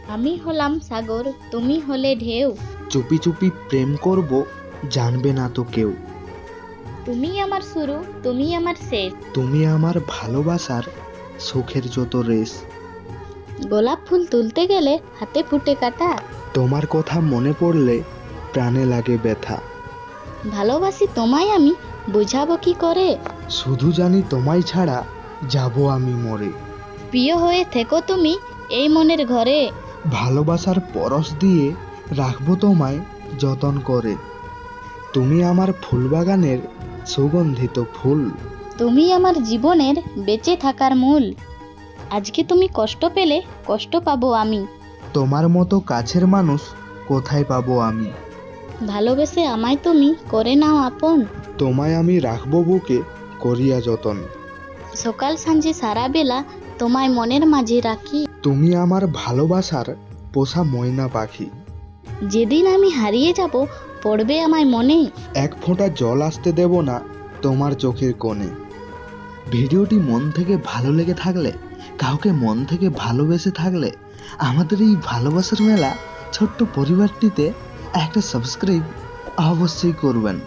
আমি হলাম সাগর, তুমি হলে ঢেউ। চুপি চুপি প্রেম করব, জানবে না তো কেউ। তুমি আমার শুরু, তুমি আমার শেষ। তুমি আমার ভালোবাসার সুখের যত রেশ। গোলাপ ফুল তুলতে গেলে হাতে ফুটে কাটা। তোমার কথা মনে পড়লে প্রাণে লাগে ব্যথা। ভালোবাসি তোমায় আমি, বুঝাবো কি করে। শুধু জানি তোমায় ছাড়া যাব আমি মরে। প্রিয় হয়ে থেকো তুমি এই মনের ঘরে। ভালোবাসার পরশ দিয়ে রাখবো তোমায় যতন করে। তুমি আমার ফুলবাগানের সুগন্ধিত ফুল। তুমি আমার জীবনের বেঁচে থাকার মূল। আজকে তুমি কষ্ট পেলে কষ্ট পাবো আমি। তোমার মতো কাছের মানুষ কোথায় পাবো আমি। ভালোবেসে আমায় তুমি করে নাও আপন। তোমায় আমি রাখবো বুকে করিয়া যতন। সকাল সাঁঝে সারা বেলা তোমায় মনের মাঝে রাখি। তুমি আমার ভালোবাসার পোষা ময়না পাখি। যেদিন আমি হারিয়ে যাব পড়বে আমায় মনে। এক ফোঁটা জল আসতে দেব না তোমার চোখের কোণে। ভিডিওটি মন থেকে ভালো লেগে থাকলে, কাউকে মন থেকে ভালোবেসে থাকলে আমাদের এই ভালোবাসার মেলা ছোট্ট পরিবারটিতে একটা সাবস্ক্রাইব অবশ্যই করবেন।